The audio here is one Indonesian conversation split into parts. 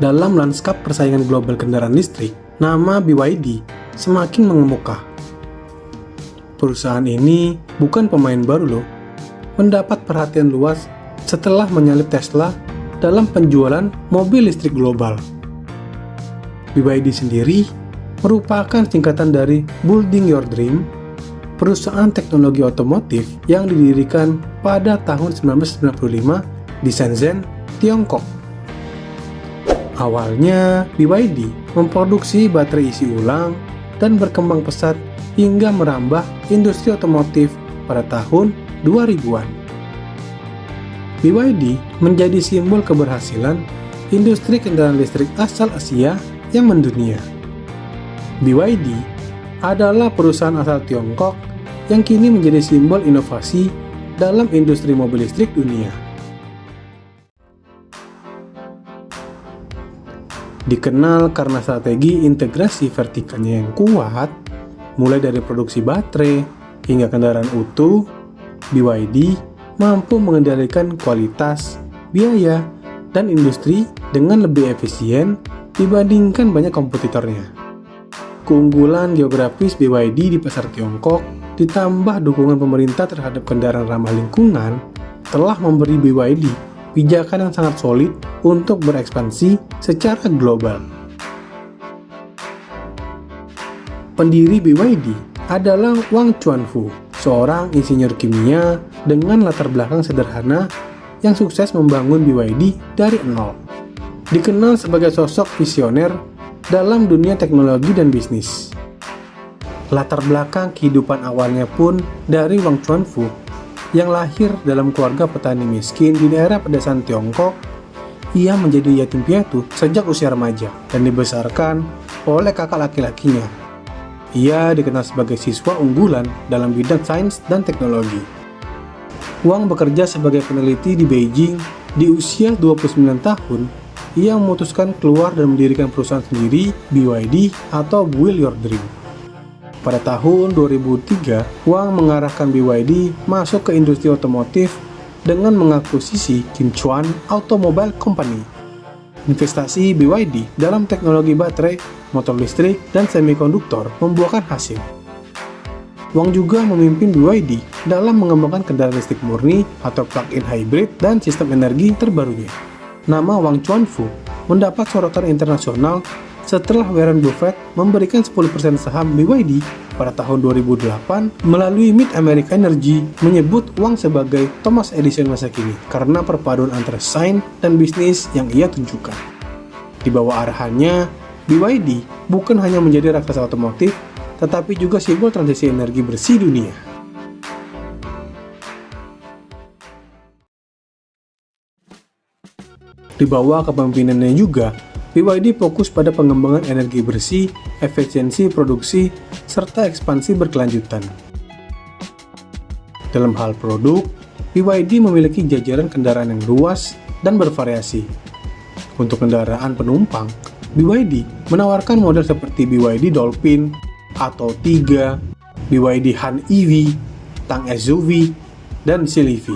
Dalam lanskap persaingan global kendaraan listrik, nama BYD semakin mengemuka. Perusahaan ini bukan pemain baru loh, mendapat perhatian luas setelah menyalip Tesla dalam penjualan mobil listrik global. BYD sendiri merupakan singkatan dari Building Your Dream, perusahaan teknologi otomotif yang didirikan pada tahun 1995 di Shenzhen, Tiongkok. Awalnya, BYD memproduksi baterai isi ulang dan berkembang pesat hingga merambah industri otomotif pada tahun 2000-an. BYD menjadi simbol keberhasilan industri kendaraan listrik asal Asia yang mendunia. BYD adalah perusahaan asal Tiongkok yang kini menjadi simbol inovasi dalam industri mobil listrik dunia. Dikenal karena strategi integrasi vertikalnya yang kuat, mulai dari produksi baterai hingga kendaraan utuh, BYD mampu mengendalikan kualitas, biaya, dan industri dengan lebih efisien dibandingkan banyak kompetitornya. Keunggulan geografis BYD di pasar Tiongkok ditambah dukungan pemerintah terhadap kendaraan ramah lingkungan telah memberi BYD pijakan yang sangat solid untuk berekspansi secara global. Pendiri BYD adalah Wang Chuanfu, seorang insinyur kimia dengan latar belakang sederhana yang sukses membangun BYD dari nol. Dikenal sebagai sosok visioner dalam dunia teknologi dan bisnis. Latar belakang kehidupan awalnya pun dari Wang Chuanfu yang lahir dalam keluarga petani miskin di daerah pedesaan Tiongkok. Ia menjadi yatim piatu sejak usia remaja dan dibesarkan oleh kakak laki-lakinya. Ia dikenal sebagai siswa unggulan dalam bidang sains dan teknologi. Wang bekerja sebagai peneliti di Beijing. Di usia 29 tahun, ia memutuskan keluar dan mendirikan perusahaan sendiri, BYD atau Build Your Dream. Pada tahun 2003, Wang mengarahkan BYD masuk ke industri otomotif dengan mengakuisisi Jinchuan Automobile Company. Investasi BYD dalam teknologi baterai, motor listrik, dan semikonduktor membuahkan hasil. Wang juga memimpin BYD dalam mengembangkan kendaraan listrik murni atau plug-in hybrid dan sistem energi terbarunya. Nama Wang Chuanfu mendapat sorotan internasional setelah Warren Buffett memberikan 10% saham BYD pada tahun 2008 melalui Mid America Energy menyebut Wang sebagai Thomas Edison masa kini karena perpaduan antara sains dan bisnis yang ia tunjukkan. Di bawah arahannya, BYD bukan hanya menjadi raksasa otomotif, tetapi juga simbol transisi energi bersih dunia. Di bawah kepemimpinannya juga, BYD fokus pada pengembangan energi bersih, efisiensi produksi, serta ekspansi berkelanjutan. Dalam hal produk, BYD memiliki jajaran kendaraan yang luas dan bervariasi. Untuk kendaraan penumpang, BYD menawarkan model seperti BYD Dolphin atau 3, BYD Han EV, Tang SUV, dan CLV.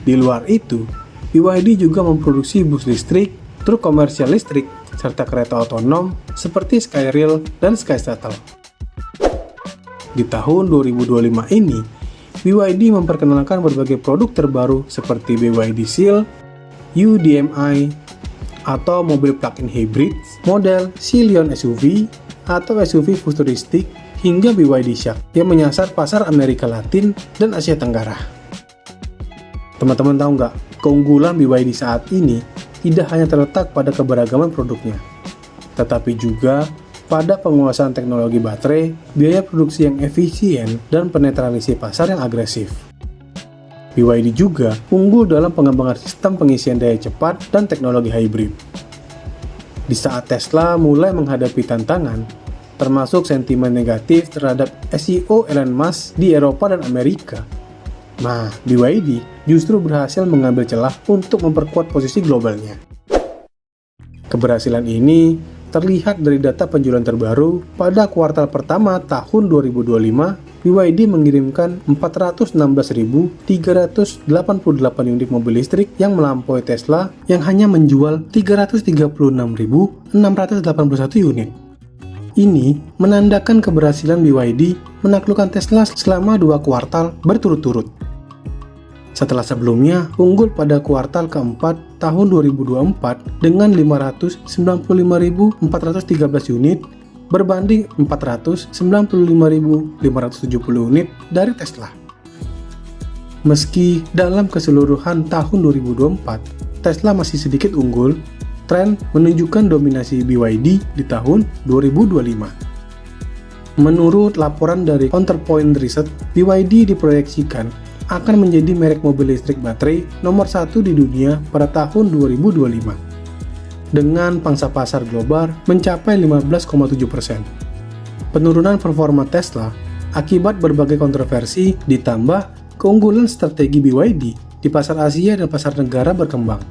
Di luar itu, BYD juga memproduksi bus listrik, truk komersial listrik, serta kereta otonom seperti Skyrail dan SkyShuttle. Di tahun 2025 ini, BYD memperkenalkan berbagai produk terbaru seperti BYD Seal, UDMI, atau mobil plug-in hybrid, model Scion SUV, atau SUV futuristik, hingga BYD Shark yang menyasar pasar Amerika Latin dan Asia Tenggara. Teman-teman tahu nggak, keunggulan BYD saat ini tidak hanya terletak pada keberagaman produknya, tetapi juga pada penguasaan teknologi baterai, biaya produksi yang efisien, dan penetralisasi pasar yang agresif. BYD juga unggul dalam pengembangan sistem pengisian daya cepat dan teknologi hybrid. Di saat Tesla mulai menghadapi tantangan, termasuk sentimen negatif terhadap CEO Elon Musk di Eropa dan Amerika, BYD justru berhasil mengambil celah untuk memperkuat posisi globalnya. Keberhasilan ini Terlihat dari data penjualan terbaru, pada kuartal pertama tahun 2025, BYD mengirimkan 416.388 unit mobil listrik yang melampaui Tesla yang hanya menjual 336.681 unit. Ini menandakan keberhasilan BYD menaklukkan Tesla selama 2 kuartal berturut-turut. Setelah sebelumnya unggul pada kuartal keempat tahun 2024 dengan 595.413 unit berbanding 495.570 unit dari Tesla. Meski dalam keseluruhan tahun 2024 Tesla masih sedikit unggul, tren menunjukkan dominasi BYD di tahun 2025. Menurut laporan dari Counterpoint Research, BYD diproyeksikan akan menjadi merek mobil listrik baterai nomor 1 di dunia pada tahun 2025 dengan pangsa pasar global mencapai 15,7%. Penurunan performa Tesla akibat berbagai kontroversi ditambah keunggulan strategi BYD di pasar Asia dan pasar negara berkembang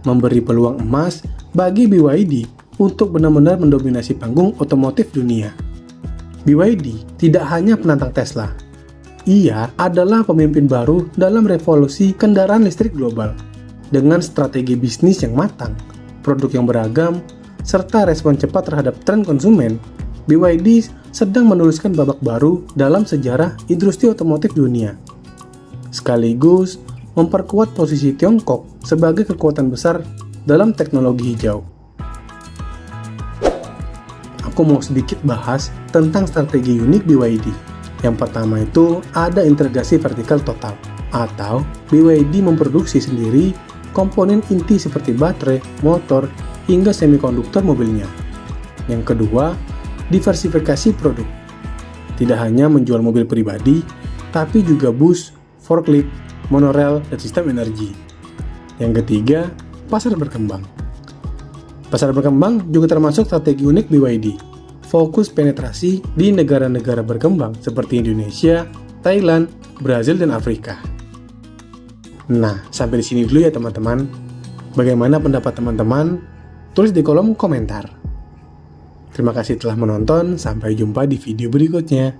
memberi peluang emas bagi BYD untuk benar-benar mendominasi panggung otomotif dunia. BYD tidak hanya penantang Tesla, ia adalah pemimpin baru dalam revolusi kendaraan listrik global. Dengan strategi bisnis yang matang, produk yang beragam, serta respon cepat terhadap tren konsumen, BYD sedang menuliskan babak baru dalam sejarah industri otomotif dunia. Sekaligus memperkuat posisi Tiongkok sebagai kekuatan besar dalam teknologi hijau. Aku mau sedikit bahas tentang strategi unik BYD. Yang pertama itu ada integrasi vertikal total, atau BYD memproduksi sendiri komponen inti seperti baterai, motor, hingga semikonduktor mobilnya. Yang kedua, diversifikasi produk. Tidak hanya menjual mobil pribadi, tapi juga bus, forklift, monorail, dan sistem energi. Yang ketiga, pasar berkembang. Pasar berkembang juga termasuk strategi unik BYD. Fokus penetrasi di negara-negara berkembang seperti Indonesia, Thailand, Brazil, dan Afrika. Nah, sampai di sini dulu ya teman-teman. Bagaimana pendapat teman-teman? Tulis di kolom komentar. Terima kasih telah menonton, sampai jumpa di video berikutnya.